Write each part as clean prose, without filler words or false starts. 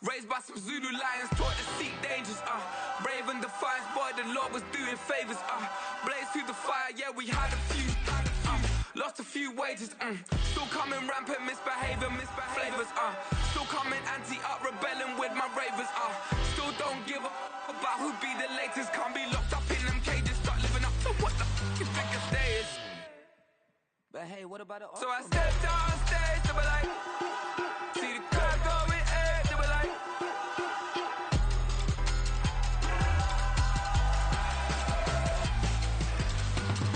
Raised by some Zulu lions, taught to seek dangers, brave and defiant, boy, the Lord was doing favors, blaze through the fire, yeah, we had a few, lost a few wages, still coming rampant, misbehaving, flavors, still coming anti-up, rebelling with my ravers, still don't give a about who be the latest, can't be locked up in them cages, start living up to what the you think a day is. But hey, what about it? So I stepped on stage, they were like, see the crowd going air, they were like,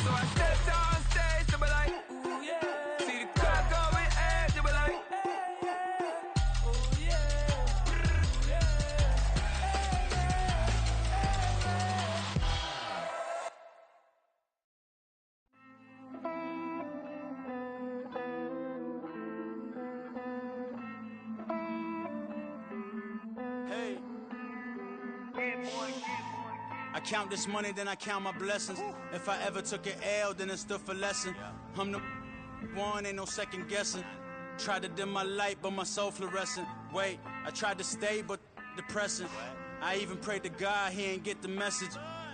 so I stepped on stage, they were like, ooh yeah, see the crowd going air, they were like, ooh yeah, I count this money, then I count my blessings. If I ever took an L, then it stood for lesson. I'm the one, ain't no second guessing. Tried to dim my light, but my soul fluorescent. Wait, I tried to stay, but depressing. I even prayed to God, he ain't get the message.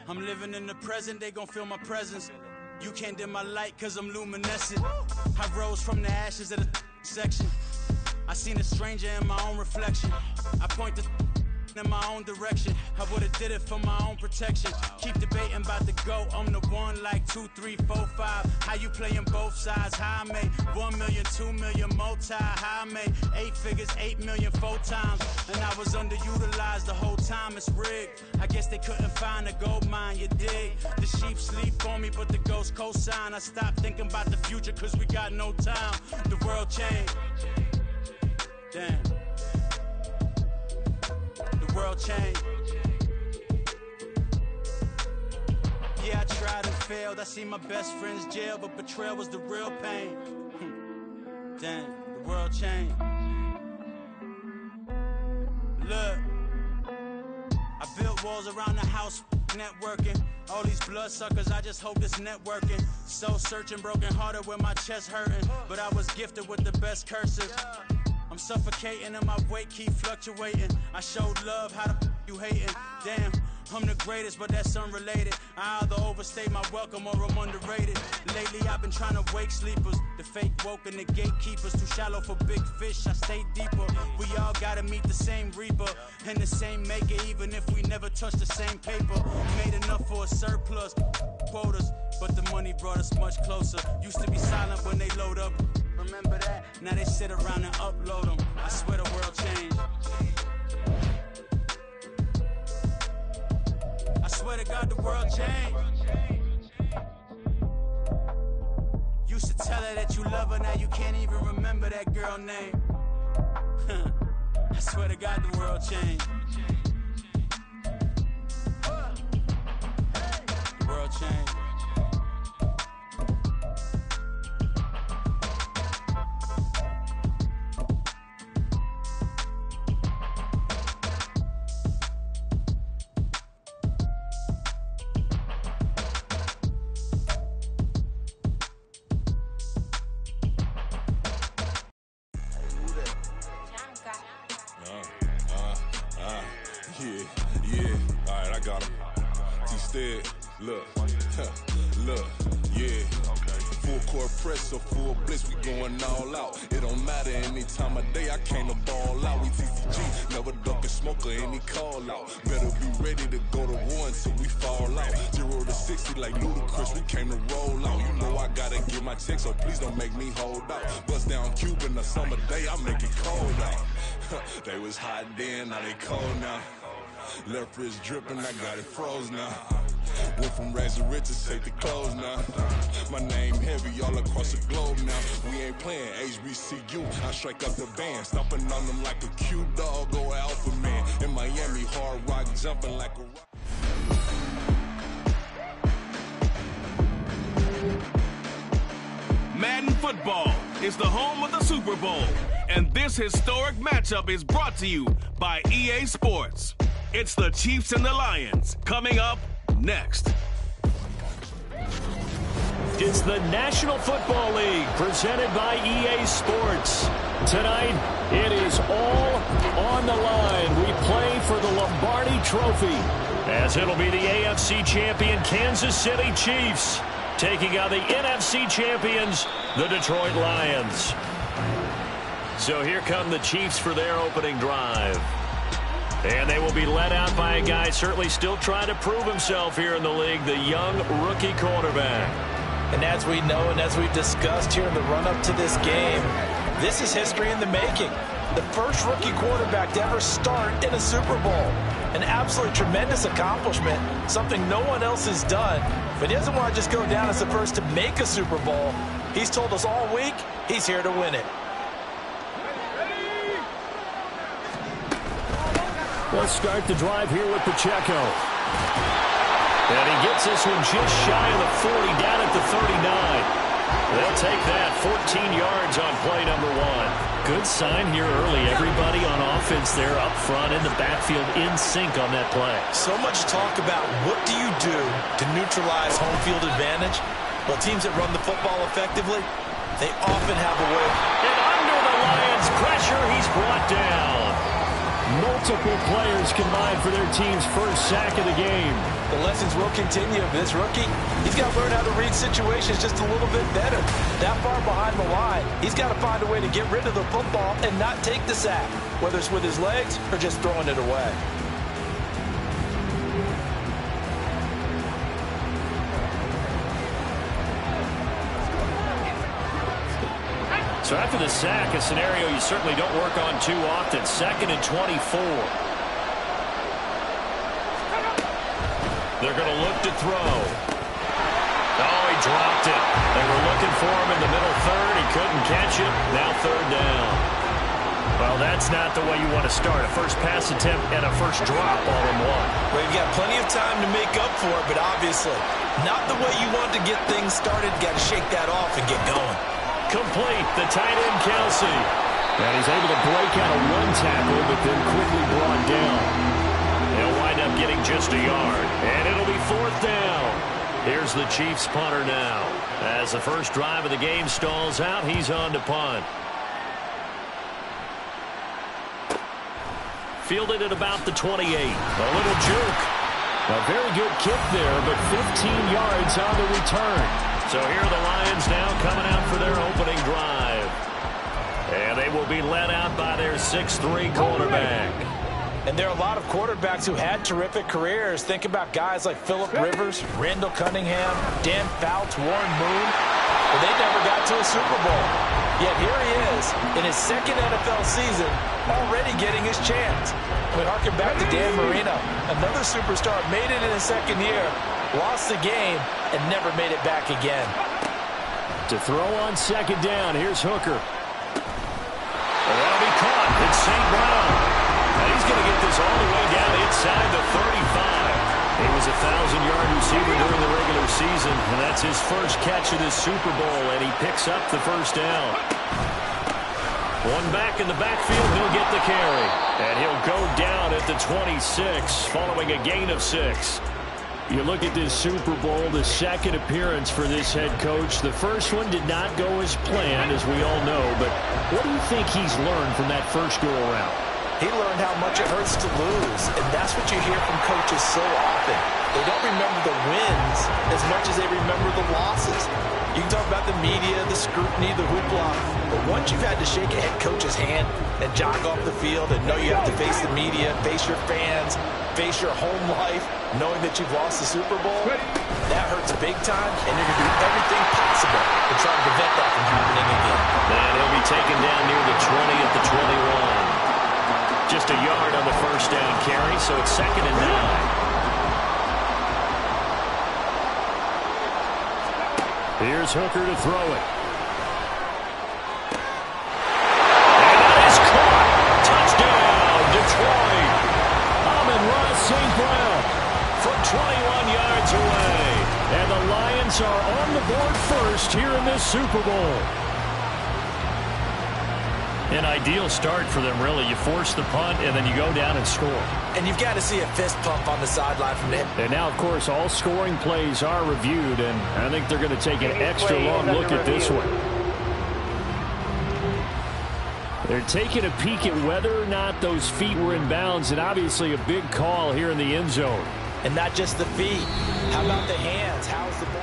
I'm living in the present, they gon' feel my presence. You can't dim my light, cause I'm luminescent. I rose from the ashes of the section. I seen a stranger in my own reflection. I point the in my own direction. I would've did it for my own protection. Keep debating about the GOAT. I'm the one like 2, 3, 4, 5. How you playing both sides? How I made 1 million, 2 million, multi. How I made 8 figures, 8 million, 4 times. And I was underutilized the whole time. It's rigged. I guess they couldn't find a gold mine, you dig? The sheep sleep on me, but the ghost cosign. I stopped thinking about the future, cause we got no time. The world changed. Damn. The world changed. Yeah, I tried and failed. I seen my best friends jail, but betrayal was the real pain. Damn, the world changed. Look, I built walls around the house, networking. All these bloodsuckers, I just hope this networking. Soul searching, broken hearted with my chest hurting. But I was gifted with the best cursive. I'm suffocating and my weight keep fluctuating. I showed love, how the you hating? Damn, I'm the greatest, but that's unrelated. I either overstay my welcome or I'm underrated. Lately I've been trying to wake sleepers. The fake woke and the gatekeepers. Too shallow for big fish, I stay deeper. We all gotta meet the same reaper and the same maker, even if we never touch the same paper. Made enough for a surplus, quotas, but the money brought us much closer. Used to be silent when they load up. Remember that? Now they sit around and upload them. I swear the world changed. I swear to God the world changed. Used to tell her that you love her, now you can't even remember that girl name. I swear to God the world changed. The world changed. Look, yeah. Full court press or full blitz, we going all out. It don't matter any time of day, I came to ball out. We TCG, never duck a smoker, any call out. Better be ready to go to war until we fall out. 0 to 60 like Ludacris, we came to roll out. You know I gotta get my check, so please don't make me hold out. Bust down Cuban a summer day, I make it cold out. They was hot then, now they cold now. Left wrist dripping, I got it froze now. Went from rags to riches, take the clothes now. My name heavy all across the globe now. We ain't playing HBCU, I strike up the band. Stomping on them like a cute dog or alpha man. In Miami, hard rock jumping like a rock. Madden Football is the home of the Super Bowl. And this historic matchup is brought to you by EA Sports. It's the Chiefs and the Lions coming up next. It's the National Football League presented by EA Sports. Tonight, it is all on the line. We play for the Lombardi Trophy, as it'll be the AFC champion Kansas City Chiefs taking on the NFC champions, the Detroit Lions. So here come the Chiefs for their opening drive. And they will be led out by a guy certainly still trying to prove himself here in the league, the young rookie quarterback. And as we know and as we've discussed here in the run-up to this game, this is history in the making. The first rookie quarterback to ever start in a Super Bowl. An absolutely tremendous accomplishment, something no one else has done. But he doesn't want to just go down as the first to make a Super Bowl. He's told us all week he's here to win it. Let's start the drive here with Pacheco. And he gets this one just shy of the 40, down at the 39. They'll take that, 14 yards on play number 1. Good sign here early. Everybody on offense there up front in the backfield in sync on that play. So much talk about what do you do to neutralize home field advantage? Well, teams that run the football effectively, they often have a way. And under the Lions' pressure, he's brought down. Multiple players combined for their team's first sack of the game. The lessons will continue. This rookie, he's got to learn how to read situations just a little bit better. That far behind the line, he's got to find a way to get rid of the football and not take the sack, whether it's with his legs or just throwing it away. So after the sack, a scenario you certainly don't work on too often. 2nd and 24. They're going to look to throw. Oh, he dropped it. They were looking for him in the middle third. He couldn't catch it. Now 3rd down. Well, that's not the way you want to start. A first pass attempt and a first drop all in one. Well, you've got plenty of time to make up for it, but obviously not the way you want to get things started. Got to shake that off and get going. Complete, the tight end, Kelsey. And he's able to break out of one tackle, but then quickly brought down. They'll wind up getting just a yard, and it'll be 4th down. Here's the Chiefs punter now. As the first drive of the game stalls out, he's on to punt. Fielded at about the 28. A little juke. A very good kick there, but 15 yards on the return. So here are the Lions now coming out for their opening drive. And they will be led out by their 6'3" quarterback. And there are a lot of quarterbacks who had terrific careers. Think about guys like Phillip Rivers, Randall Cunningham, Dan Fouts, Warren Moon. But they never got to a Super Bowl. Yet here he is in his 2nd NFL season, already getting his chance. We harken back to Dan Marino, another superstar, made it in his 2nd year, lost the game, and never made it back again. To throw on 2nd down, here's Hooker. That'll be caught. It's St. Brown. And he's going to get this all the way down inside the 35. He was a 1,000-yard receiver during the regular season, and that's his first catch of this Super Bowl, and he picks up the first down. One back in the backfield, he'll get the carry. And he'll go down at the 26, following a gain of 6. You look at this Super Bowl, the 2nd appearance for this head coach. The first one did not go as planned, as we all know, but what do you think he's learned from that first go-around? He learned how much it hurts to lose, and that's what you hear from coaches so often. They don't remember the wins as much as they remember the losses. You can talk about the media, the scrutiny, the hoopla, but once you've had to shake a head coach's hand and jog off the field and know you have to face the media, face your fans, face your home life, knowing that you've lost the Super Bowl, that hurts big time, and you're going to do everything possible to try to prevent that from happening again. And he'll be taken down near the 20 at the 21. Just a yard on the first down carry, so it's 2nd and 9. Here's Hooker to throw it. And that is caught. Touchdown, Detroit. Amon-Ra St. Brown from 21 yards away. And the Lions are on the board first here in this Super Bowl. An ideal start for them, really. You force the punt, and then you go down and score. And you've got to see a fist pump on the sideline from him. And now, of course, all scoring plays are reviewed, and I think they're going to take an extra long look at this one. They're taking a peek at whether or not those feet were in bounds, and obviously a big call here in the end zone. And not just the feet. How about the hands? How's the ball?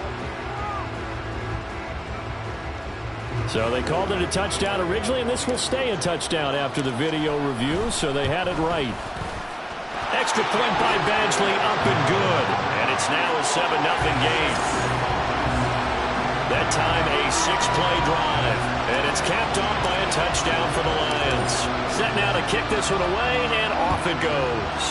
So they called it a touchdown originally, and this will stay a touchdown after the video review, so they had it right. Extra point by Badgley, up and good. And it's now a 7-0 game. That time a 6-play drive. And it's capped off by a touchdown for the Lions. Set now to kick this one away, and off it goes.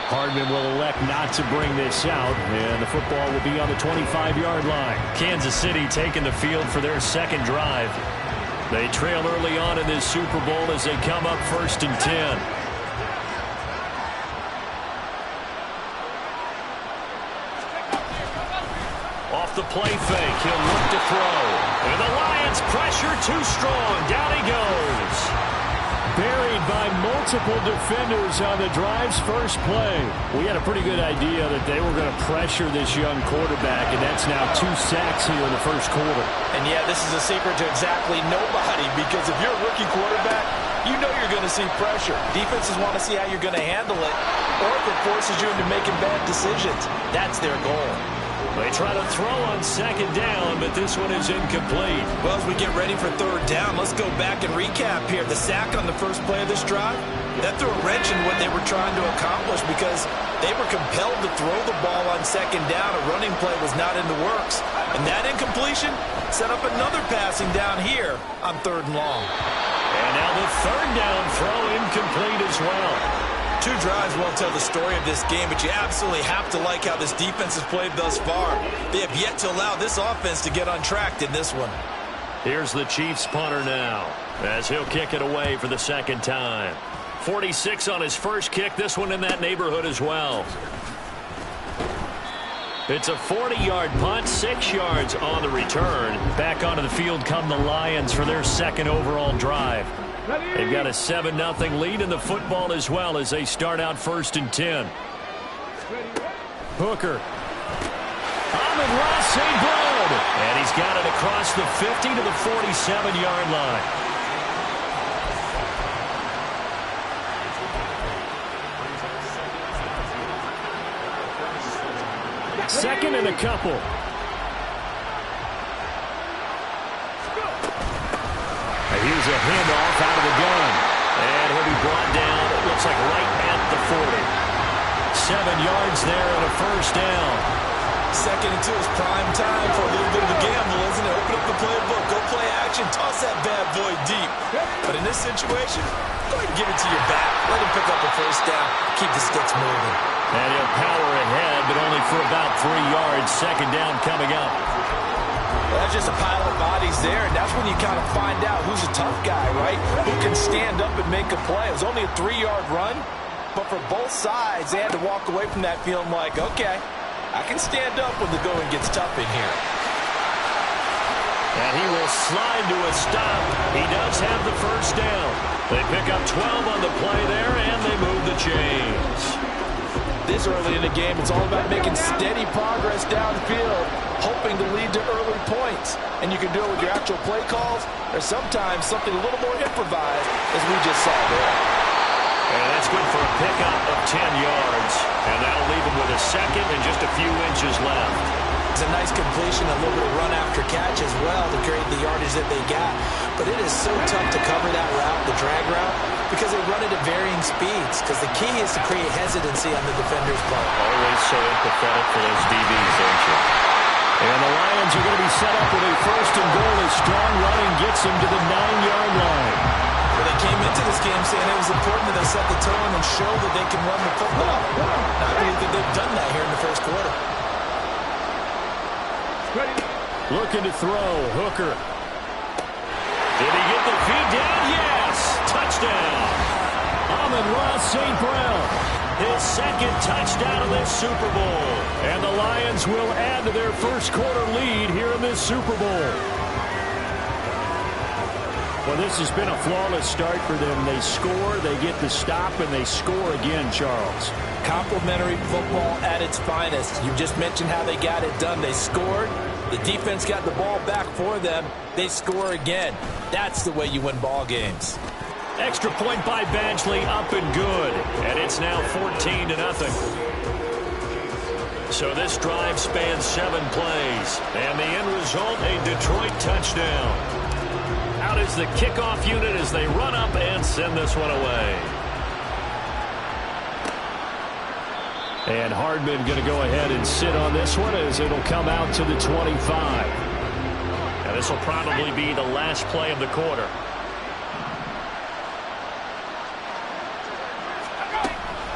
Hardman will elect not to bring this out, and the football will be on the 25-yard line. Kansas City taking the field for their second drive. They trail early on in this Super Bowl as they come up 1st and 10. Off the play fake, he'll look to throw. And the Lions pressure too strong. Down he goes. Buried by multiple defenders on the drive's first play. We had a pretty good idea that they were going to pressure this young quarterback, and that's now 2 sacks here in the first quarter. And yeah, this is a secret to exactly nobody, because if you're a rookie quarterback, you know you're going to see pressure. Defenses want to see how you're going to handle it, or if it forces you into making bad decisions. That's their goal. They try to throw on 2nd down, but this one is incomplete. Well, as we get ready for 3rd down, let's go back and recap here. The sack on the first play of this drive, that threw a wrench in what they were trying to accomplish, because they were compelled to throw the ball on 2nd down. A running play was not in the works. And that incompletion set up another passing down here on 3rd and long. And now the 3rd down throw incomplete as well. 2 drives won't tell the story of this game, but you absolutely have to like how this defense has played thus far. They have yet to allow this offense to get untracked in this one. Here's the Chiefs punter now, as he'll kick it away for the 2nd time. 46 on his first kick, this one in that neighborhood as well. It's a 40-yard punt, 6 yards on the return. Back onto the field come the Lions for their 2nd overall drive. They've got a 7-0 lead in the football as well as they start out 1st and 10. Hooker. Amon-Ra St. Brown. And he's got it across the 50 to the 47-yard line. Second and a couple. Here's a handoff out of the gun. And he'll be brought down, it looks like right at the 40. 7 yards there and a 1st down. 2nd and 2 is prime time for a little bit of a gamble, isn't it? Open up the playbook, go play action, toss that bad boy deep. But in this situation, go ahead and give it to your back. Let him pick up a 1st down. Keep the sticks moving. And he'll power ahead, but only for about 3 yards. 2nd down coming up. Well, that's just a pile of bodies there, and that's when you kind of find out who's a tough guy, right? Who can stand up and make a play. It was only a 3-yard run, but for both sides, they had to walk away from that feeling like, okay, I can stand up when the going gets tough in here. And he will slide to a stop. He does have the 1st down. They pick up 12 on the play there, and they move the chains. This early in the game, it's all about making steady progress downfield, hoping to lead to early points. And you can do it with your actual play calls, or sometimes something a little more improvised, as we just saw there. And that's good for a pickup of 10 yards. And that'll leave him with a 2nd and just a few inches left. It's a nice completion, a little bit of run after catch as well to create the yardage that they got. But it is so tough to cover that route, the drag route, because they run it at varying speeds. Because the key is to create hesitancy on the defender's part. Always so empathetic for those DBs, aren't you? And the Lions are going to be set up with a 1st and goal as strong running gets them to the 9-yard line. Well, they came into this game saying it was important that they set the tone and show that they can run the football. And I believe that they've done that here in the first quarter. Looking to throw, Hooker. Did he get the feed down? Yes! Touchdown! Amon-Ra St. Brown. His 2nd touchdown of this Super Bowl. And the Lions will add to their first quarter lead here in this Super Bowl. Well, this has been a flawless start for them. They score, they get the stop, and they score again, Charles. Complimentary football at its finest. You just mentioned how they got it done. They scored, The defense got the ball back for them. They score again. That's the way you win ball games. Extra point by Badgley, up and good. And it's now 14-0. So this drive spans 7 plays. And the end result, a Detroit touchdown. Out is the kickoff unit as they run up and send this one away. And Hardman going to go ahead and sit on this one as it'll come out to the 25. And this will probably be the last play of the quarter.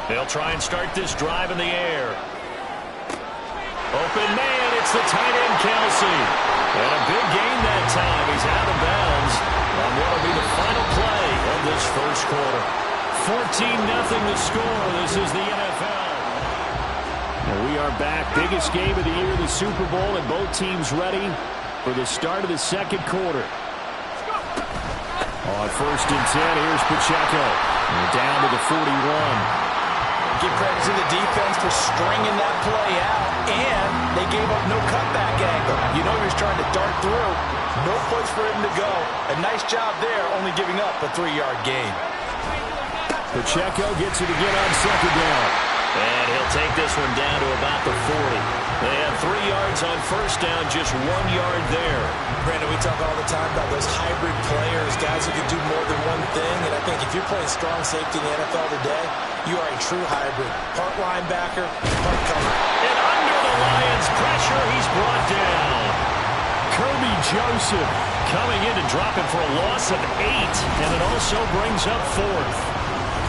They'll try and start this drive in the air. Open man, it's the tight end Kelsey. And a big gain that time. He's out of bounds on what will be the final play of this first quarter. 14-0 the score. This is the NFL. And we are back. Biggest game of the year, the Super Bowl, and both teams ready for the start of the second quarter. On 1st and 10, here's Pacheco. And down to the 41. Give credit to the defense for stringing that play out, and they gave up no cutback angle. You know he was trying to dart through. No place for him to go. A nice job there, only giving up a 3-yard gain. Pacheco gets it again on 2nd down. And he'll take this one down to about the 40. They have 3 yards on 1st down, just 1 yard there. Brandon, we talk all the time about those hybrid players, guys who can do more than one thing. And I think if you're playing strong safety in the NFL today, you are a true hybrid. Part linebacker, part cover. And under the Lions' pressure, he's brought down. Kirby Joseph coming in to drop him for a loss of 8. And it also brings up 4th.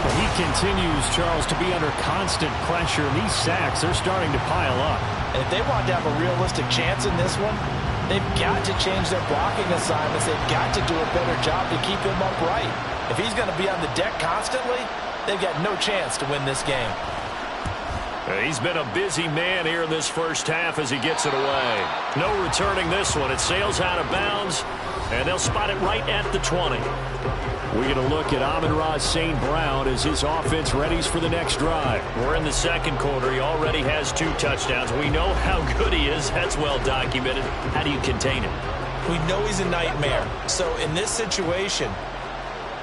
Well, he continues, Charles, to be under constant pressure. And these sacks, they're starting to pile up. And if they want to have a realistic chance in this one, they've got to change their blocking assignments. They've got to do a better job to keep him upright. If he's going to be on the deck constantly, they've got no chance to win this game. He's been a busy man here in this first half as he gets it away. No returning this one. It sails out of bounds, and they'll spot it right at the 20. We're going to look at Amon-Ra St. Brown as his offense readies for the next drive. We're in the second quarter. He already has 2 touchdowns. We know how good he is. That's well documented. How do you contain him? We know he's a nightmare. So in this situation,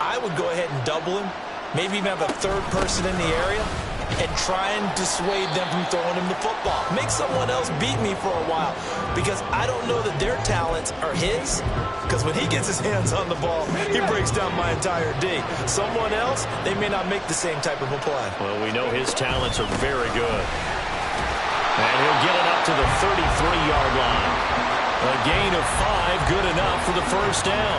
I would go ahead and double him, maybe even have a 3rd person in the area, and try and dissuade them from throwing him the football. Make someone else beat me for a while, because I don't know that their talents are his, because when he gets his hands on the ball, he breaks down my entire D. Someone else, they may not make the same type of a play. Well, we know his talents are very good. And he'll get it up to the 33-yard line. A gain of 5, good enough for the first down.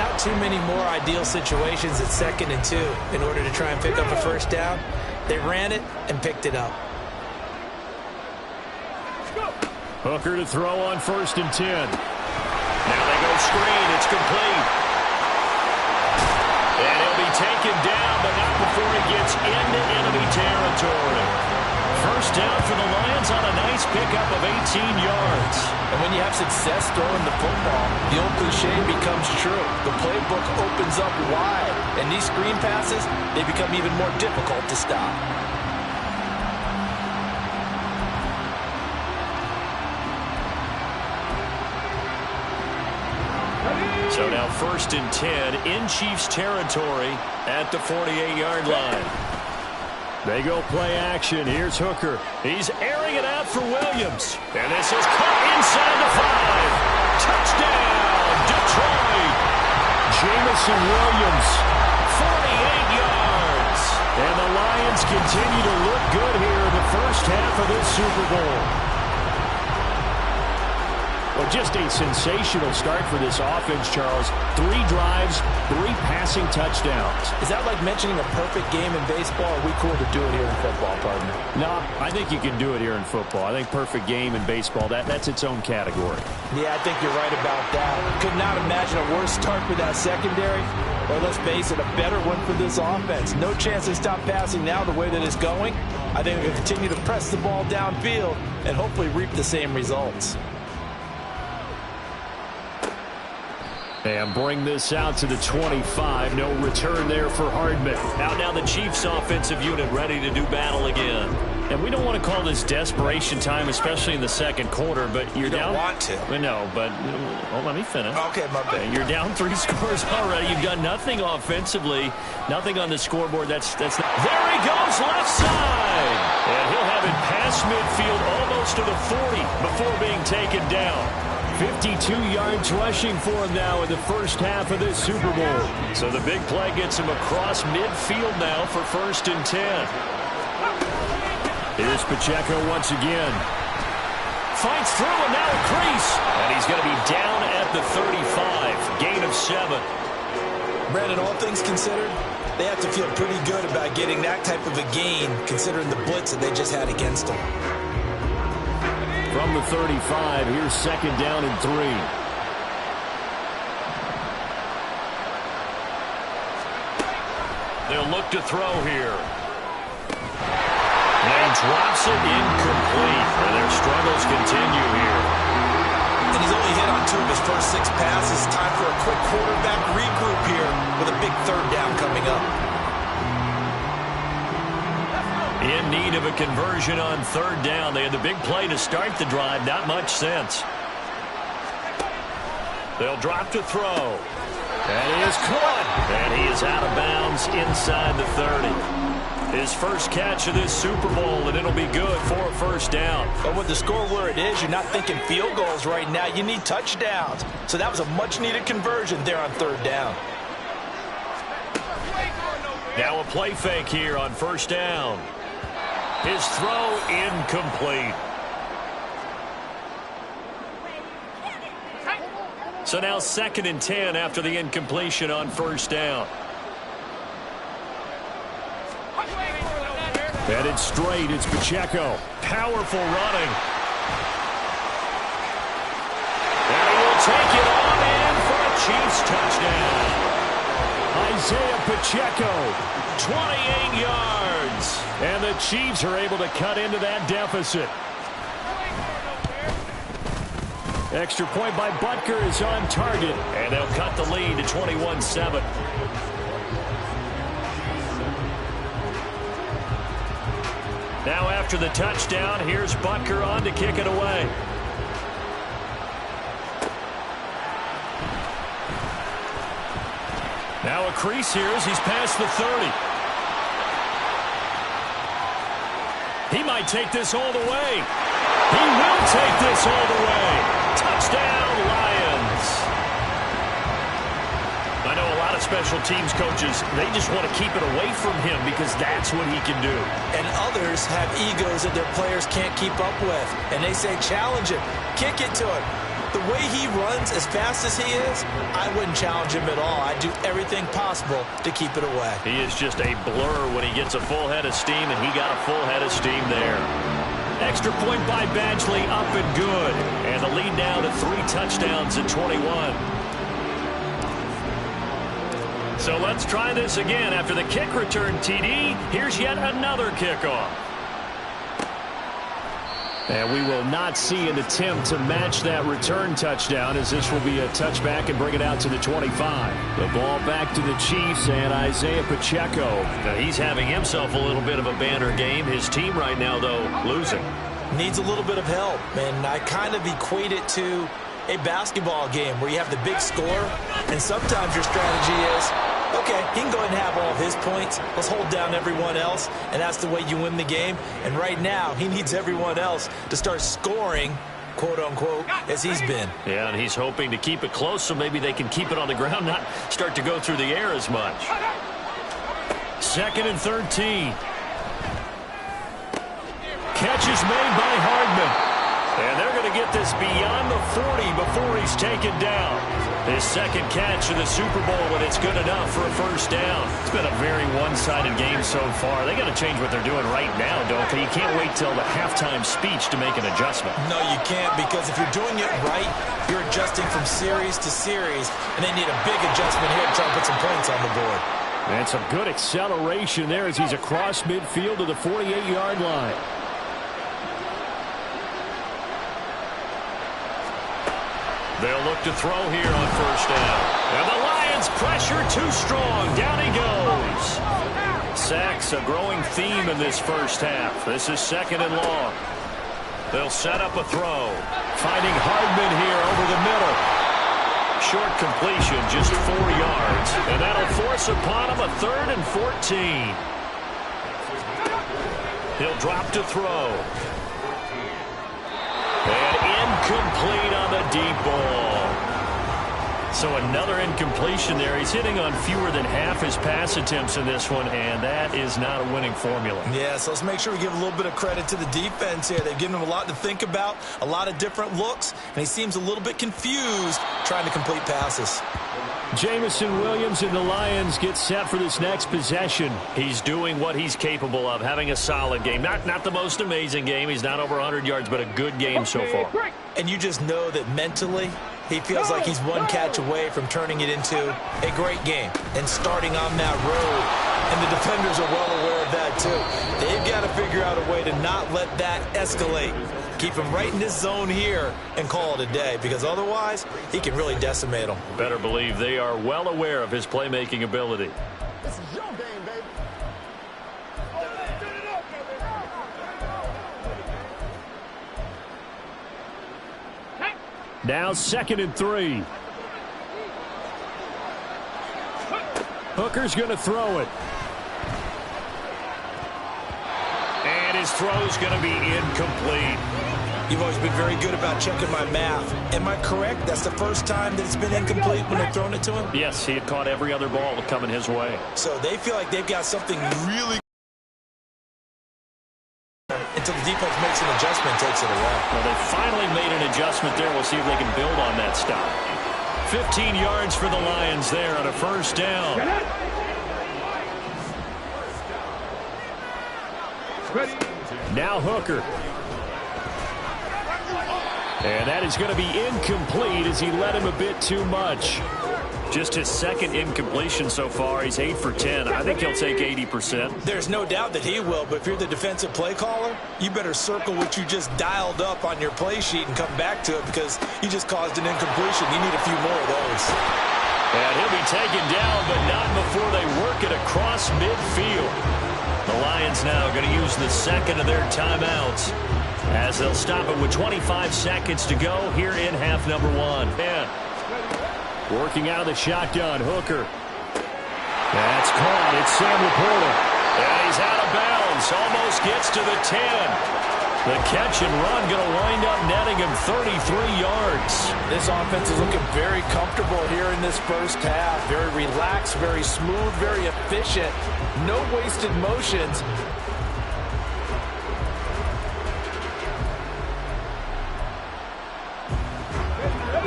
Not too many more ideal situations at 2nd and 2 in order to try and pick up a first down. They ran it and picked it up. Hooker to throw on 1st and 10. Now they go screen. It's complete. And he'll be taken down, but not before he gets into enemy territory. First down for the Lions on a nice pickup of 18 yards. And when you have success throwing the football, the old cliche becomes true. The playbook opens up wide, and these screen passes, they become even more difficult to stop. So now 1st and 10 in Chiefs territory at the 48-yard line. They go play action. Here's Hooker. He's airing it out for Williams. And this is caught inside the 5. Touchdown, Detroit. Jameson Williams, 48 yards. And the Lions continue to look good here in the first half of this Super Bowl. Well, just a sensational start for this offense, Charles. 3 drives, 3 passing touchdowns. Is that like mentioning a perfect game in baseball? Or are we cool to do it here in football, partner? No, I think you can do it here in football. I think perfect game in baseball, that's its own category. Yeah, I think you're right about that. Could not imagine a worse start for that secondary. Or let's face it, a better one for this offense. No chance to stop passing now the way that it's going. I think we'll continue to press the ball downfield and hopefully reap the same results. And bring this out to the 25. No return there for Hardman. Out now the Chiefs offensive unit ready to do battle again. And we don't want to call this desperation time, especially in the second quarter, but you're down. You don't want to. No, but let me finish. Okay, my bad. You're down 3 scores already. You've done nothing offensively, nothing on the scoreboard. That's there he goes, left side. And he'll have it past midfield almost to the 40 before being taken down. 52 yards rushing for him now in the first half of this Super Bowl. So the big play gets him across midfield now for 1st and 10. Here's Pacheco once again. Fights through and now a crease. And he's going to be down at the 35. Gain of 7. Brandon, all things considered, they have to feel pretty good about getting that type of a gain considering the blitz that they just had against them. From the 35, here's 2nd down and 3. They'll look to throw here. And drops it incomplete. And their struggles continue here. And he's only hit on 2 of his first 6 passes. Time for a quick quarterback regroup here with a big 3rd down coming up. In need of a conversion on 3rd down. They had the big play to start the drive. Not much sense. They'll drop to throw. And he is caught. And he is out of bounds inside the 30. His first catch of this Super Bowl, and it'll be good for a 1st down. But with the score where it is, you're not thinking field goals right now. You need touchdowns. So that was a much-needed conversion there on 3rd down. Now a play fake here on 1st down. His throw incomplete. So now 2nd and 10 after the incompletion on 1st down. Headed straight, it's Pacheco. Powerful running. And he will take it on in for a Chiefs touchdown. Isaiah Pacheco, 28 yards. And the Chiefs are able to cut into that deficit. Extra point by Butker is on target. And they'll cut the lead to 21-7. Now after the touchdown, here's Butker on to kick it away. Now a crease here as he's past the 30. He might take this all the way. He will take this all the way. Touchdown, Lions. I know a lot of special teams coaches, they just want to keep it away from him because that's what he can do. And others have egos that their players can't keep up with. And they say, challenge him, kick it to him. The way he runs as fast as he is, I wouldn't challenge him at all. I'd do everything possible to keep it away. He is just a blur when he gets a full head of steam, and he got a full head of steam there. Extra point by Badgley, up and good. And the lead now to 3 touchdowns at 21. So let's try this again. After the kick return TD, here's yet another kickoff. And we will not see an attempt to match that return touchdown, as this will be a touchback and bring it out to the 25. The ball back to the Chiefs and Isaiah Pacheco. Now he's having himself a little bit of a banner game. His team right now, though, losing. Needs a little bit of help, and I kind of equate it to a basketball game where you have the big score, and sometimes your strategy is, okay, he can go ahead and have all of his points. Let's hold down everyone else, and that's the way you win the game. And right now, he needs everyone else to start scoring, quote-unquote, as he's been. Yeah, and he's hoping to keep it close so maybe they can keep it on the ground, not start to go through the air as much. 2nd and 13. Catch is made by Hardman. And they're going to get this beyond the 40 before he's taken down. His second catch of the Super Bowl, and it's good enough for a 1st down. It's been a very one-sided game so far. They got to change what they're doing right now, don't they? You can't wait till the halftime speech to make an adjustment. No, you can't, because if you're doing it right, you're adjusting from series to series, and they need a big adjustment here to try to put some points on the board. And some good acceleration there as he's across midfield to the 48-yard line. They'll look to throw here on first down. And the Lions pressure too strong. Down he goes. Sacks a growing theme in this first half. This is second and long. They'll set up a throw. Finding Hardman here over the middle. Short completion, just 4 yards. And that'll force upon him a 3rd and 14. He'll drop to throw. And incomplete on the deep ball. So another incompletion there. He's hitting on fewer than half his pass attempts in this one, and that is not a winning formula. Yeah, so let's make sure we give a little bit of credit to the defense here. They've given him a lot to think about, a lot of different looks, and he seems a little bit confused trying to complete passes. Jamison Williams and the Lions get set for this next possession. He's doing what he's capable of, having a solid game. Not the most amazing game. He's not over 100 yards, but a good game so far. And you just know that mentally he feels like he's one catch away from turning it into a great game and starting on that road. And the defenders are well aware of that too. They've got to figure out a way to not let that escalate. Keep him right in this zone here and call it a day, because otherwise he can really decimate them. Better believe they are well aware of his playmaking ability. This is your game, baby. Now 2nd and 3. Hooker's going to throw it. And his throw's going to be incomplete. You've always been very good about checking my math. Am I correct? That's the first time that it's been incomplete when they've thrown it to him? Yes, he had caught every other ball coming his way. So they feel like they've got something really until the defense makes an adjustment and takes it away. Well, they finally made an adjustment there. We'll see if they can build on that stop. 15 yards for the Lions there on a first down. Now Hooker. And that is going to be incomplete as he led him a bit too much. Just his second incompletion so far. He's 8 for 10. I think he'll take 80%. There's no doubt that he will, but if you're the defensive play caller, you better circle what you just dialed up on your play sheet and come back to it, because you just caused an incompletion. You need a few more of those. And he'll be taken down, but not before they work it across midfield. The Lions now going to use the second of their timeouts, as they'll stop it with 25 seconds to go here in half number 1. And working out of the shotgun, Hooker. That's caught. It's Sam Laporta. And he's out of bounds. Almost gets to the 10. The catch and run going to wind up netting him 33 yards. This offense is looking very comfortable here in this first half. Very relaxed, very smooth, very efficient. No wasted motions.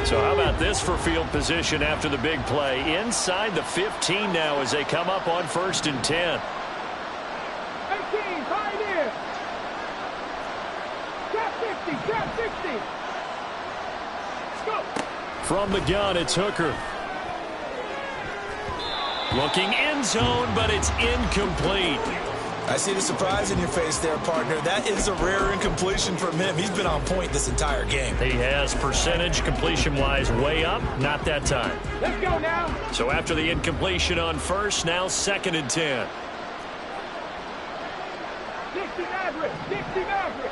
So how about this for field position after the big play? Inside the 15 now as they come up on 1st and 10. 18, pioneer. Trap 60, trap 60. Go. From the gun, it's Hooker. Looking end zone, but it's incomplete. I see the surprise in your face there, partner. That is a rare incompletion from him. He's been on point this entire game. He has percentage completion-wise way up. Not that time. Let's go now. So after the incompletion on 1st, now 2nd and 10. 60 Maverick, 60 Maverick.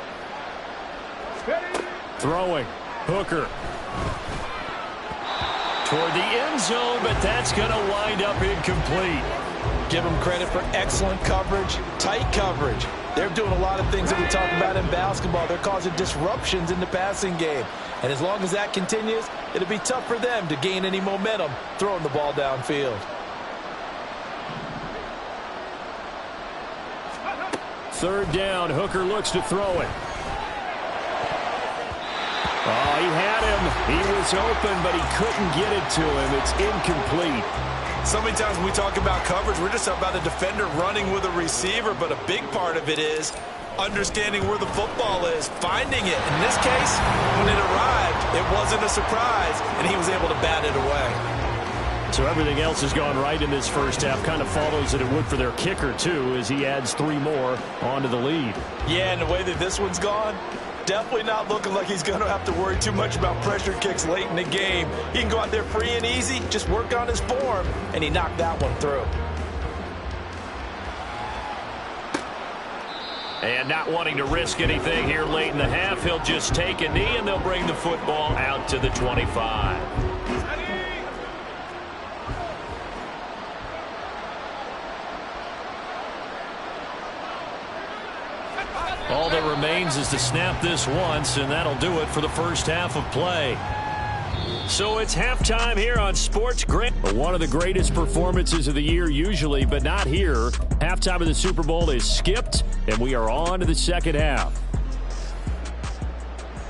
Ready? Throwing. Hooker. Toward the end zone, but that's going to wind up incomplete. Give them credit for excellent coverage, tight coverage. They're doing a lot of things that we talk about in basketball. They're causing disruptions in the passing game. And as long as that continues, it'll be tough for them to gain any momentum throwing the ball downfield. Third down, Hooker looks to throw it. Oh, he had him. He was open, but he couldn't get it to him. It's incomplete. So many times when we talk about coverage, we're just about a defender running with a receiver, but a big part of it is understanding where the football is, finding it. In this case, when it arrived, it wasn't a surprise, and he was able to bat it away. So everything else has gone right in this first half. Kind of follows that it would for their kicker, too, as he adds 3 more onto the lead. Yeah, and the way that this one's gone, definitely not looking like he's going to have to worry too much about pressure kicks late in the game. He can go out there free and easy, just work on his form, and he knocked that one through. And not wanting to risk anything here late in the half, he'll just take a knee, and they'll bring the football out to the 25. All that remains is to snap this once, and that'll do it for the first half of play. So it's halftime here on Sports Grid. One of the greatest performances of the year usually, but not here. Halftime of the Super Bowl is skipped, and we are on to the second half.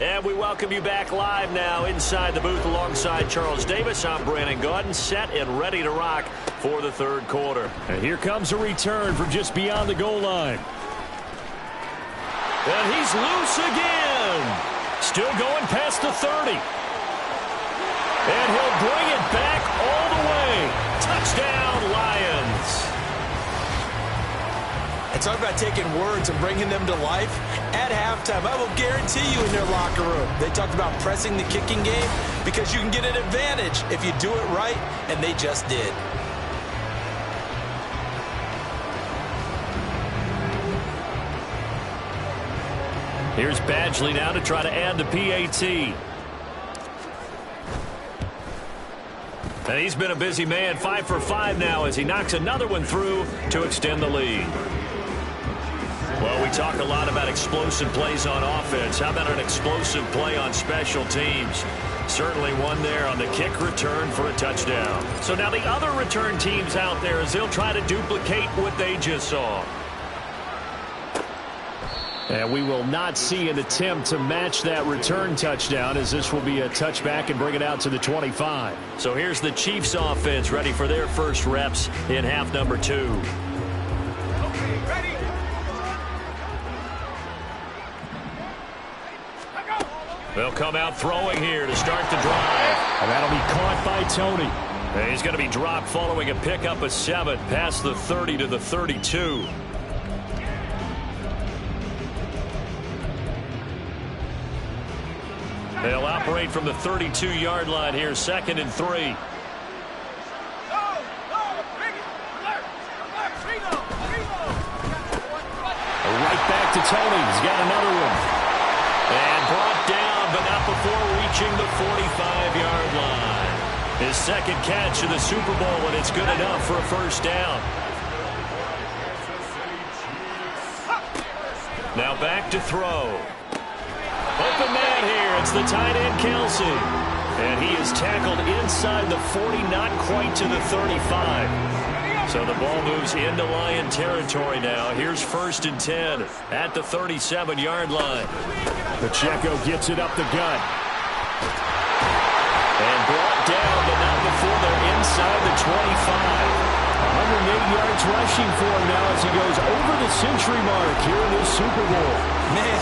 And we welcome you back live now inside the booth alongside Charles Davis. I'm Brandon Gaudin, set and ready to rock for the third quarter. And here comes a return from just beyond the goal line. And he's loose again. Still going past the 30. And he'll bring it back all the way. Touchdown, Lions. And talk about taking words and bringing them to life. At halftime, I will guarantee you in their locker room, they talked about pressing the kicking game because you can get an advantage if you do it right, and they just did. Here's Badgley now to try to add the PAT. And he's been a busy man, 5 for 5 now as he knocks another one through to extend the lead. Well, we talk a lot about explosive plays on offense. How about an explosive play on special teams? Certainly one there on the kick return for a touchdown. So now the other return teams out there as they'll try to duplicate what they just saw. And we will not see an attempt to match that return touchdown as this will be a touchback and bring it out to the 25. So here's the Chiefs offense ready for their first reps in half number 2. Okay, ready. They'll come out throwing here to start the drive. And that'll be caught by Tony. And he's going to be dropped following a pickup of 7 past the 30 to the 32. They'll operate from the 32-yard line here, 2nd and 3. Right back to Tony. He's got another one. And brought down, but not before reaching the 45-yard line. His second catch of the Super Bowl, and it's good enough for a first down. Now back to throw. Open man here. It's the tight end, Kelsey. And he is tackled inside the 40, not quite to the 35. So the ball moves into Lion territory now. Here's 1st and 10 at the 37-yard line. Pacheco gets it up the gut. And brought down, but not before they're inside the 25. 108 yards rushing for him now as he goes over the century mark here in this Super Bowl. Man,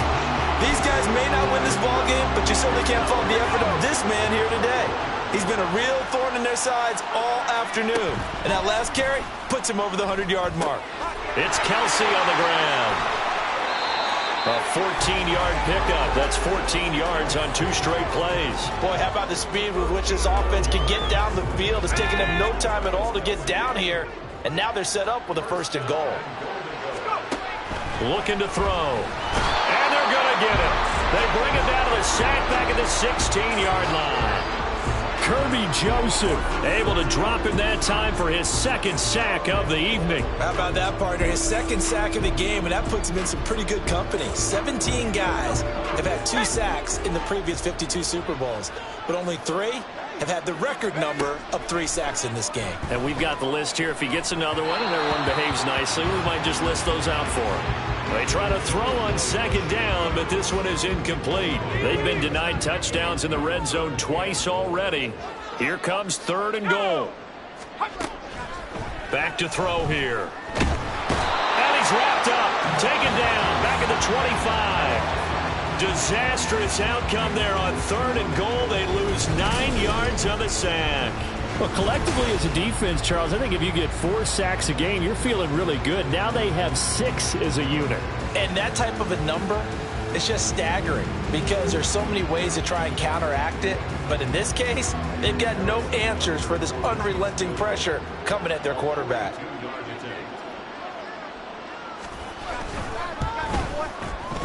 these guys may not win this ball game, but you certainly can't fault the effort of this man here today. He's been a real thorn in their sides all afternoon. And that last carry puts him over the 100-yard mark. It's Kelsey on the ground. A 14-yard pickup. That's 14 yards on 2 straight plays. Boy, how about the speed with which this offense can get down the field? It's taken them no time at all to get down here. And now they're set up with a 1st and goal. Looking to throw. And they're going to get it. They bring it down to the sack back at the 16-yard line. Kirby Joseph able to drop him that time for his 2nd sack of the evening. How about that, partner? His 2nd sack of the game, and that puts him in some pretty good company. 17 guys have had 2 sacks in the previous 52 Super Bowls, but only 3 have had the record number of 3 sacks in this game. And we've got the list here. If he gets another one and everyone behaves nicely, we might just list those out for him. They try to throw on 2nd down, but this one is incomplete. They've been denied touchdowns in the red zone twice already. Here comes 3rd and goal. Back to throw here. And he's wrapped up, taken down, back at the 25. Disastrous outcome there on 3rd and goal. They lose 9 yards on the sack. Well, collectively as a defense, Charles, I think if you get 4 sacks a game, you're feeling really good. Now they have 6 as a unit. And that type of a number it's just staggering because there's so many ways to try and counteract it. But in this case, they've got no answers for this unrelenting pressure coming at their quarterback.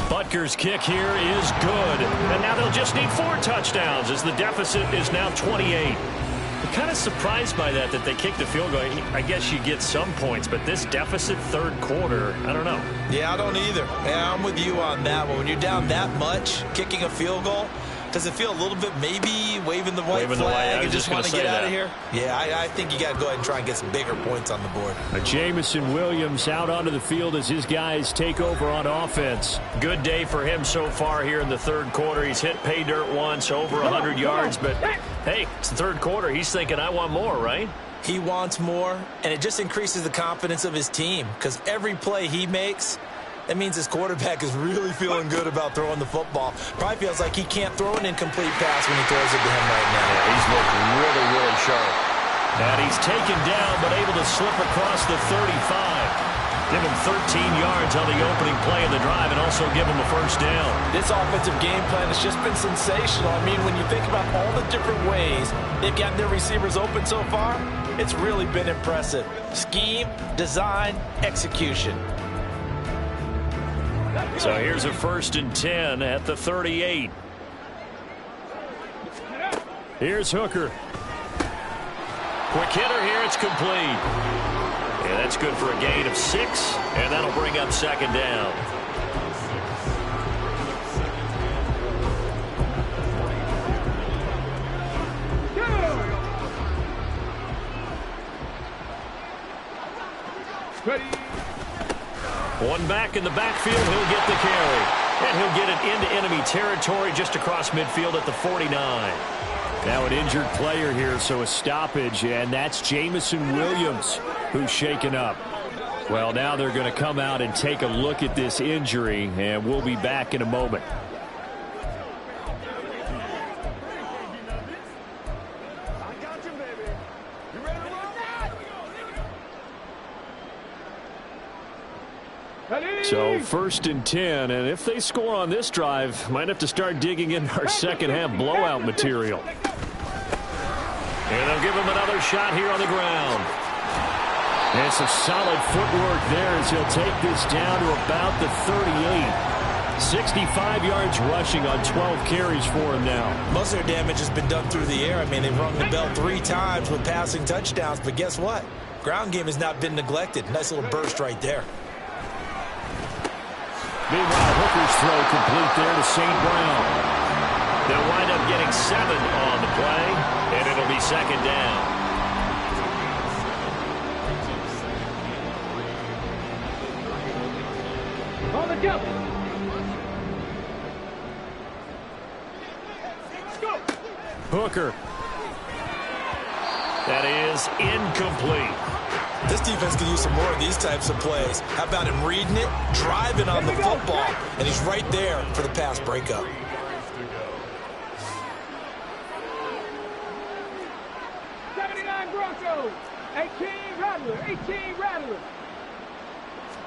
Butker's kick here is good. And now they'll just need 4 touchdowns as the deficit is now 28. I'm kind of surprised by that they kicked the field goal. I guess you get some points, but this deficit third quarter, I don't know. Yeah, I don't either. Yeah, I'm with you on that one. When you're down that much, kicking a field goal, does it feel a little bit maybe waving the white flag and just want to get out of here? Yeah, I think you got to go ahead and try and get some bigger points on the board. Jameson Williams out onto the field as his guys take over on offense. Good day for him so far here in the third quarter. He's hit pay dirt once, over 100 yards, but hey, it's the third quarter. He's thinking, I want more, right? He wants more, and it just increases the confidence of his team because every play he makes, that means his quarterback is really feeling good about throwing the football. Probably feels like he can't throw an incomplete pass when he throws it to him right now. Yeah, he's looking really, really sharp. And he's taken down, but able to slip across the 35. Give him 13 yards on the opening play of the drive and also give him a first down. This offensive game plan has just been sensational. I mean, when you think about all the different ways they've gotten their receivers open so far, it's really been impressive. Scheme, design, execution. So here's a 1st and 10 at the 38. Here's Hooker. Quick hitter here, it's complete. Yeah, that's good for a gain of 6, and that'll bring up 2nd down. Ready. One back in the backfield, he'll get the carry. And he'll get it into enemy territory just across midfield at the 49. Now an injured player here, so a stoppage, and that's Jameson Williams who's shaken up. Well, now they're going to come out and take a look at this injury, and we'll be back in a moment. So 1st and 10, and if they score on this drive, might have to start digging in our second half blowout material. And they'll give him another shot here on the ground. And some solid footwork there as he'll take this down to about the 38. 65 yards rushing on 12 carries for him now. Most of their damage has been done through the air. I mean, they've rung the bell 3 times with passing touchdowns, but guess what? Ground game has not been neglected. Nice little burst right there. Meanwhile, Hooker's throw complete there to St. Brown. They'll wind up getting 7 on the play, and it'll be 2nd down. On the jump. Go. Hooker. That is incomplete. This defense could use some more of these types of plays. How about him reading it, driving on the football, and he's right there for the pass breakup. Broncos. 18 Rattler. 18 Rattler.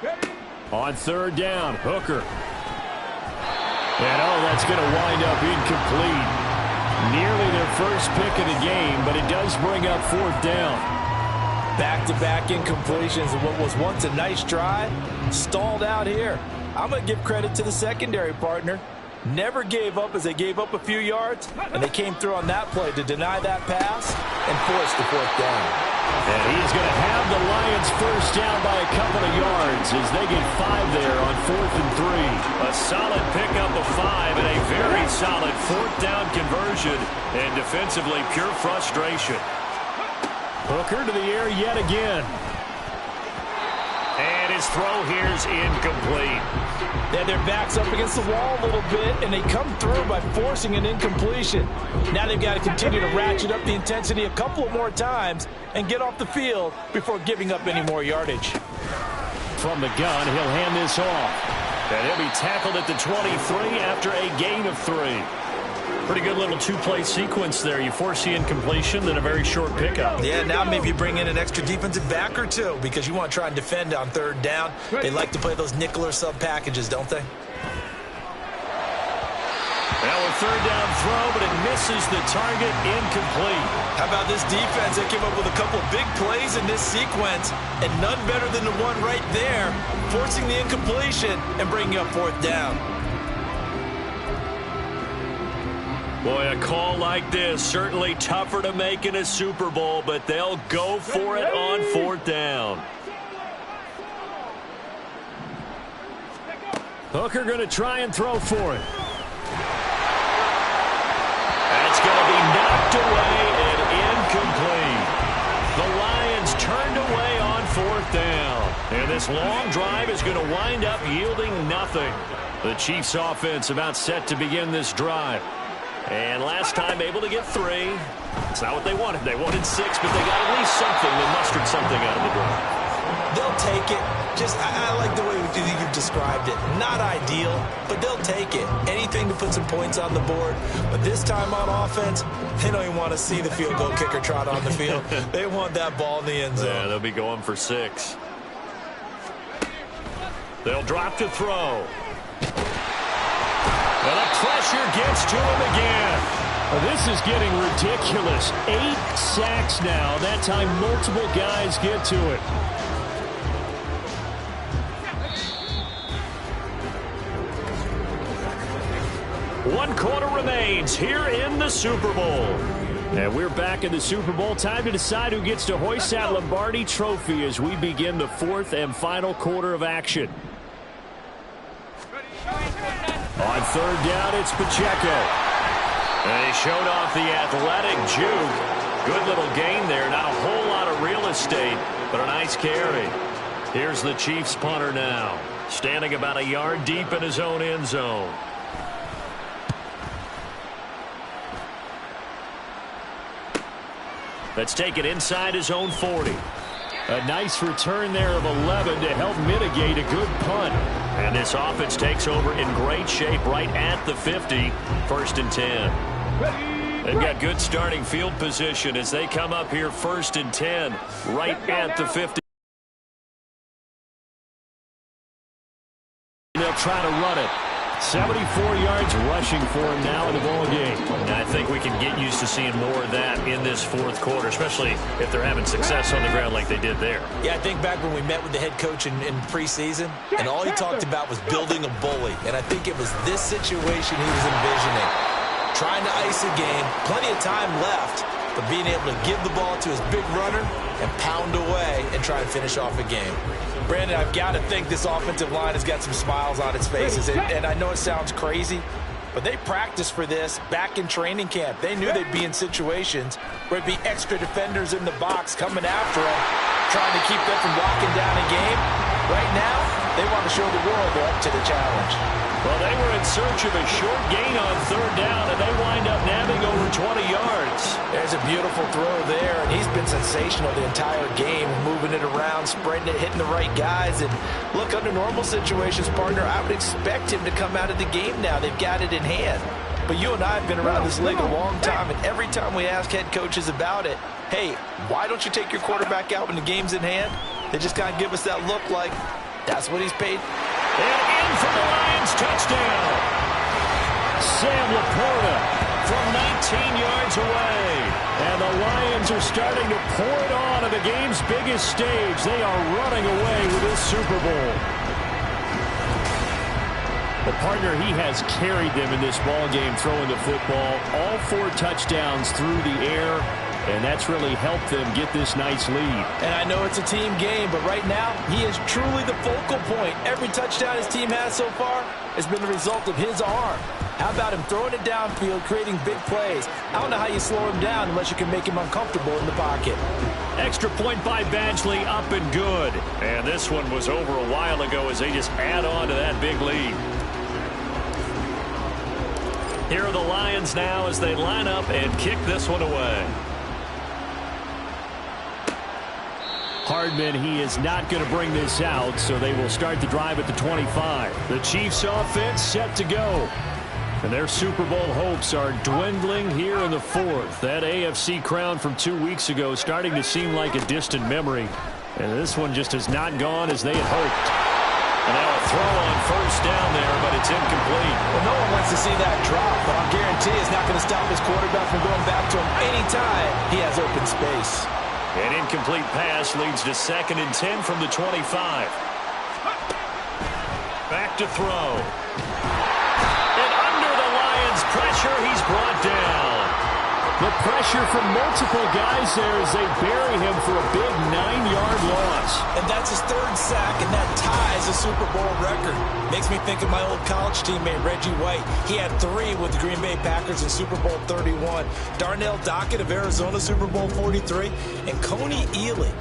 Ready. On 3rd down, Hooker. And that's going to wind up incomplete. Nearly their first pick of the game, but it does bring up 4th down. Back-to-back incompletions of what was once a nice drive, stalled out here. I'm going to give credit to the secondary partner. Never gave up as they gave up a few yards, and they came through on that play to deny that pass and force the 4th down. And he's going to have the Lions first down by a couple of yards as they get 5 there on 4th and 3. A solid pickup of 5 and a very solid 4th down conversion, and defensively pure frustration. Hooker to the air yet again. And his throw here's incomplete. They had their backs up against the wall a little bit, and they come through by forcing an incompletion. Now they've got to continue to ratchet up the intensity a couple of more times and get off the field before giving up any more yardage. From the gun, he'll hand this off. And he'll be tackled at the 23 after a gain of 3. Pretty good little 2-play sequence there. You force the incompletion, then a very short pickup. Yeah, now maybe you bring in an extra defensive back or 2 because you want to try and defend on 3rd down. They like to play those nickel or sub packages, don't they? Now a third down throw, but it misses the target, incomplete. How about this defense? They came up with a couple of big plays in this sequence, and none better than the one right there, forcing the incompletion and bringing up fourth down. Boy, a call like this, certainly tougher to make in a Super Bowl, but they'll go for it on fourth down. Hooker going to try and throw for it. That's going to be knocked away and incomplete. The Lions turned away on fourth down. And this long drive is going to wind up yielding nothing. The Chiefs offense about set to begin this drive. And last time able to get 3. It's not what they wanted. They wanted 6, but they got at least something. They mustered something out of the drive. They'll take it. I like the way you've described it. Not ideal, but they'll take it. Anything to put some points on the board. But this time on offense, they don't even want to see the field goal kicker trot on the field. They want that ball in the end zone. Yeah, they'll be going for 6. They'll drop to throw. And the pressure gets to him again. Well, this is getting ridiculous. 8 sacks now. That time multiple guys get to it. One quarter remains here in the Super Bowl. And we're back in the Super Bowl. Time to decide who gets to hoist that Lombardi trophy as we begin the 4th and final quarter of action. On third down, it's Pacheco. And he showed off the athletic juke. Good little gain there. Not a whole lot of real estate, but a nice carry. Here's the Chiefs punter now, standing about a yard deep in his own end zone. Let's take it inside his own 40. A nice return there of 11 to help mitigate a good punt. And this offense takes over in great shape right at the 50. 1st and 10. They've got good starting field position as they come up here 1st and 10 right at the 50. They'll try to run it. 74 yards rushing for him now in the ball game. And I think we can get used to seeing more of that in this 4th quarter, especially if they're having success on the ground like they did there. Yeah, I think back when we met with the head coach in preseason, and all he talked about was building a bully. And I think it was this situation he was envisioning. Trying to ice a game, plenty of time left, but being able to give the ball to his big runner and pound away and try and finish off a game. Brandon, I've got to think this offensive line has got some smiles on its faces. And I know it sounds crazy, but they practiced for this back in training camp. They knew they'd be in situations where it'd be extra defenders in the box coming after them, trying to keep them from locking down a game. Right now, they want to show the world they're up to the challenge. Well, they were in search of a short gain on third down, and they wind up nabbing over 20 yards. There's a beautiful throw there, and he's been sensational the entire game, moving it around, spreading it, hitting the right guys. And look, under normal situations, partner, I would expect him to come out of the game now. They've got it in hand. But you and I have been around this league a long time, and every time we ask head coaches about it, hey, why don't you take your quarterback out when the game's in hand? They just kind of give us that look like that's what he's paid. And in for the Lions, touchdown. Sam Laporta from 19 yards away. And the Lions are starting to pour it on the game's biggest stage. They are running away with this Super Bowl. The partner, he has carried them in this ball game throwing the football. All 4 touchdowns through the air. And that's really helped them get this nice lead. And I know it's a team game, but right now, he is truly the focal point. Every touchdown his team has so far has been the result of his arm. How about him throwing it downfield, creating big plays? I don't know how you slow him down unless you can make him uncomfortable in the pocket. Extra point by Badgley, up and good. And this one was over a while ago as they just add on to that big lead. Here are the Lions now as they line up and kick this one away. Hardman, he is not going to bring this out, so they will start the drive at the 25. The Chiefs offense set to go. And their Super Bowl hopes are dwindling here in the 4th. That AFC crown from 2 weeks ago starting to seem like a distant memory. And this one just has not gone as they had hoped. And now a throw on first down there, but it's incomplete. Well, no one wants to see that drop, but I'll guarantee it's not going to stop his quarterback from going back to him anytime he has open space. An incomplete pass leads to 2nd and 10 from the 25. Back to throw. And under the Lions' pressure, he's brought down. The pressure from multiple guys there as they bury him for a big 9-yard loss. And that's his 3rd sack, and that ties a Super Bowl record. Makes me think of my old college teammate, Reggie White. He had 3 with the Green Bay Packers in Super Bowl 31. Darnell Dockett of Arizona, Super Bowl 43. And Coney Ealy,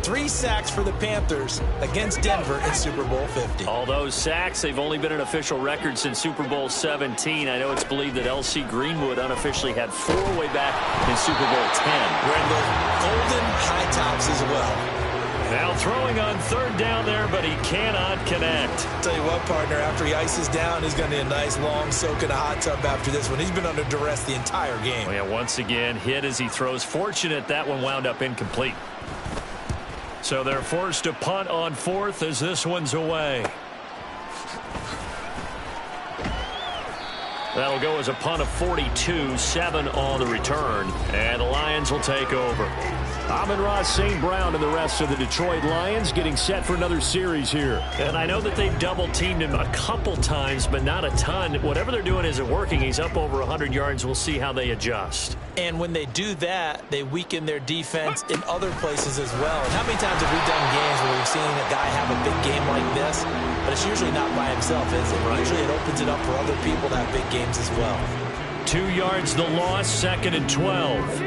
3 sacks for the Panthers against Denver in Super Bowl 50. All those sacks, they've only been an official record since Super Bowl 17. I know it's believed that L.C. Greenwood unofficially had 4 way back in Super Bowl 10. Wearing the golden high tops as well. Now throwing on 3rd down there, but he cannot connect. Tell you what, partner, after he ices down, he's going to need a nice long soak in a hot tub after this one. He's been under duress the entire game. Well, yeah, once again, hit as he throws. Fortunate that one wound up incomplete. So they're forced to punt on 4th as this one's away. That'll go as a punt of 42, 7 on the return, and the Lions will take over. Amon-Ra St. Brown and the rest of the Detroit Lions getting set for another series here. And I know that they've double-teamed him a couple times, but not a ton. Whatever they're doing isn't working. He's up over 100 yards. We'll see how they adjust. And when they do that, they weaken their defense in other places as well. And how many times have we done games where we've seen a guy have a big game like this? But it's usually not by himself, is it? Right. Usually it opens it up for other people to have big games as well. 2 yards the loss, 2nd and 12.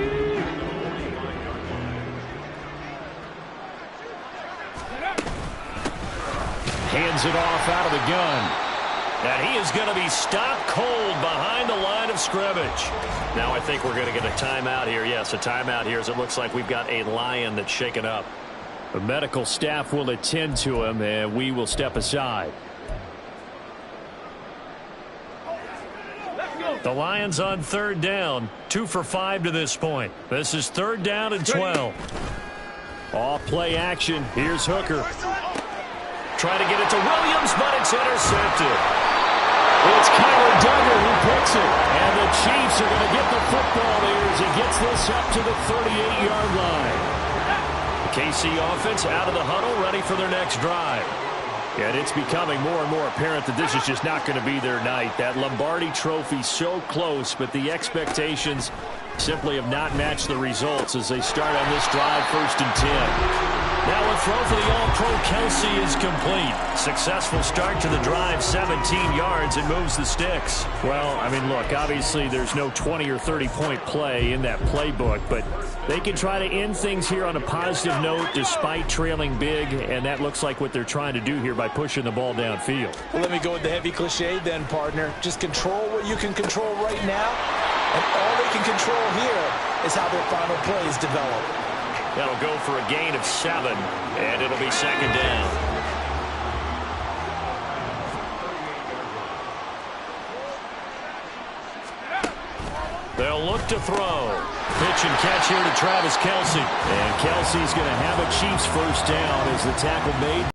Hands it off out of the gun. And he is going to be stopped cold behind the line of scrimmage. Now I think we're going to get a timeout here. Yes, a timeout here as it looks like we've got a Lion that's shaken up. The medical staff will attend to him, and we will step aside. The Lions on 3rd down, 2 for 5 to this point. This is 3rd down and 12. Off play action. Here's Hooker. Trying to get it to Williams, but it's intercepted. It's Kyler Duggar who picks it. And the Chiefs are going to get the football there as he gets this up to the 38-yard line. The KC offense out of the huddle, ready for their next drive. And it's becoming more and more apparent that this is just not going to be their night. That Lombardi trophy so close, but the expectations simply have not matched the results as they start on this drive, 1st and 10. Now a throw for the All-Pro Kelce is complete. Successful start to the drive, 17 yards, and moves the sticks. Well, I mean, look, obviously there's no 20 or 30-point play in that playbook, but they can try to end things here on a positive note despite trailing big, and that looks like what they're trying to do here by pushing the ball downfield. Well, let me go with the heavy cliche then, partner. Just control what you can control right now, and all they can control here is how their final plays develop. That'll go for a gain of 7, and it'll be 2nd down. They'll look to throw. Pitch and catch here to Travis Kelce. And Kelce's going to have a Chiefs 1st down as the tackle made.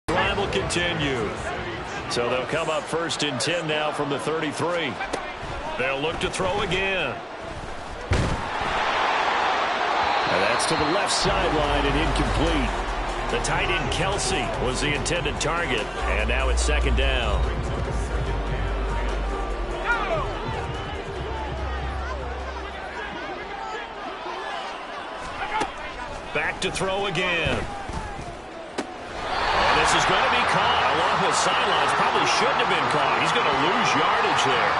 Drive will continue. So they'll come up 1st and 10 now from the 33. They'll look to throw again. And that's to the left sideline and incomplete. The tight end Kelce was the intended target, and now it's 2nd down. Back to throw again. And this is going to be caught along the sidelines. Probably shouldn't have been caught. He's going to lose yardage there.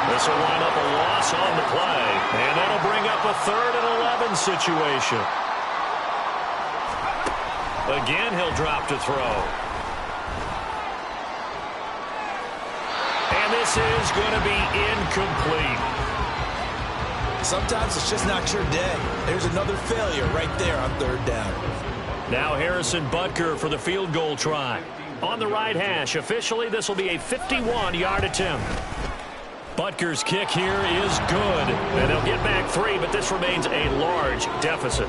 This will wind up a loss on the play, and that'll bring up a 3rd and 11 situation. Again, he'll drop to throw. And this is going to be incomplete. Sometimes it's just not your day. There's another failure right there on 3rd down. Now Harrison Butker for the field goal try. On the right hash, officially this will be a 51-yard attempt. Butker's kick here is good, and they'll get back 3, but this remains a large deficit.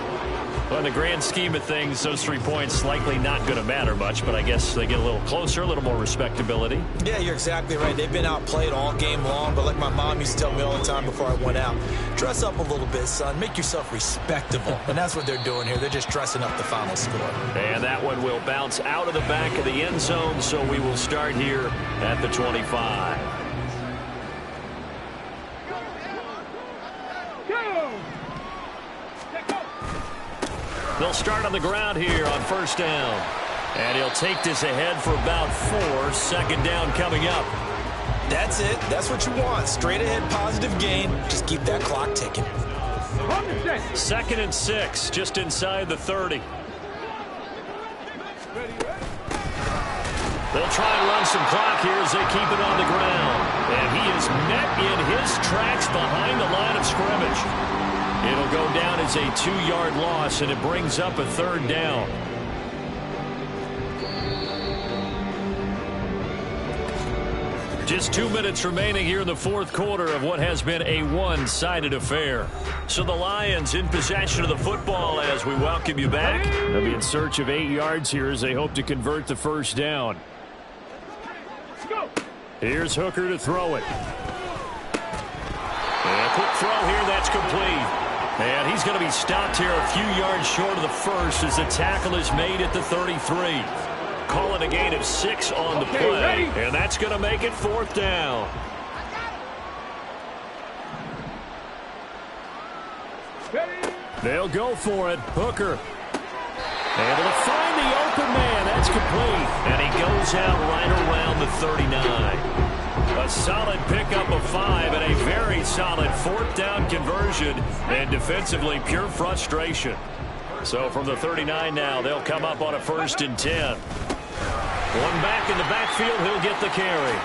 Well, in the grand scheme of things, those 3 points likely not going to matter much, but I guess they get a little closer, a little more respectability. Yeah, you're exactly right. They've been outplayed all game long, but like my mom used to tell me all the time before I went out, dress up a little bit, son. Make yourself respectable. And that's what they're doing here. They're just dressing up the final score. And that one will bounce out of the back of the end zone, so we will start here at the 25. They'll start on the ground here on first down. And he'll take this ahead for about 4. Second down coming up. That's it. That's what you want. Straight ahead, positive gain. Just keep that clock ticking. 2nd and 6, just inside the 30. They'll try and run some clock here as they keep it on the ground. And he is met in his tracks behind the line of scrimmage. It'll go down as a 2-yard loss, and it brings up a 3rd down. Just 2 minutes remaining here in the 4th quarter of what has been a one-sided affair. So the Lions in possession of the football as we welcome you back. They'll be in search of 8 yards here as they hope to convert the first down. Here's Hooker to throw it. And a quick throw here, that's complete. And he's going to be stopped here a few yards short of the first as the tackle is made at the 33. Call it a gain of 6 on the play. And that's going to make it 4th down. They'll go for it. Hooker. Able to find the open man. That's complete. And he goes out right around the 39. A solid pickup of 5 and a very solid 4th down conversion. And defensively, pure frustration. So from the 39 now, they'll come up on a 1st and 10. One back in the backfield, he'll get the carry.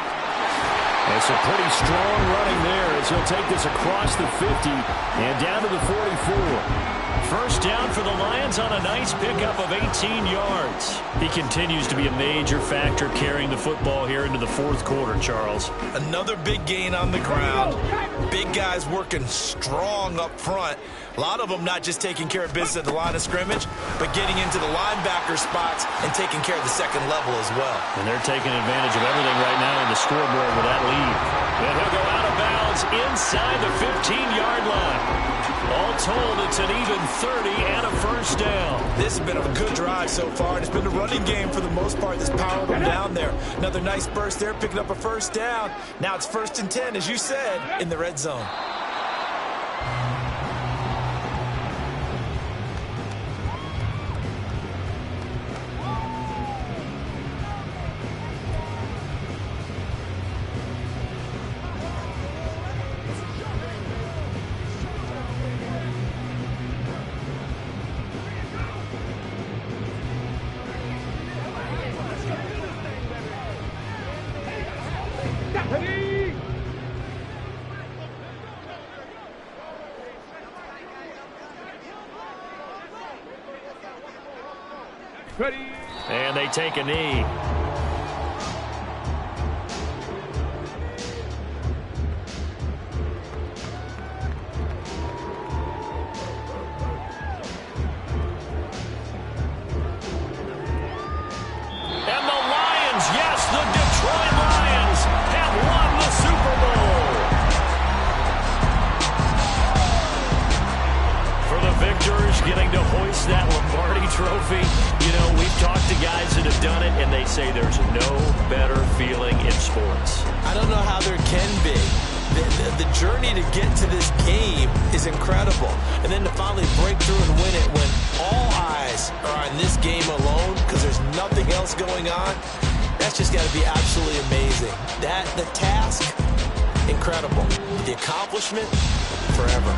It's a pretty strong running there as he'll take this across the 50 and down to the 44. First down for the Lions on a nice pickup of 18 yards. He continues to be a major factor carrying the football here into the 4th quarter, Charles. Another big gain on the ground. Big guys working strong up front. A lot of them not just taking care of business at the line of scrimmage, but getting into the linebacker spots and taking care of the second level as well. And they're taking advantage of everything right now on the scoreboard with that lead. And he'll go out of bounds inside the 15-yard line. All told, it's an even 30 and a first down. This has been a good drive so far. It's been a running game for the most part that's powered them down there. Another nice burst there, picking up a first down. Now it's 1st and 10, as you said, in the red zone. And they take a knee. And the Lions, yes, the Detroit Lions have won the Super Bowl. For the victors getting to hoist that Lombardi trophy, you know, we've talked to guys that have done it, and they say there's no better feeling in sports. I don't know how there can be. The journey to get to this game is incredible. And then to finally break through and win it when all eyes are on this game alone because there's nothing else going on, that's just got to be absolutely amazing. The task, incredible. The accomplishment, forever.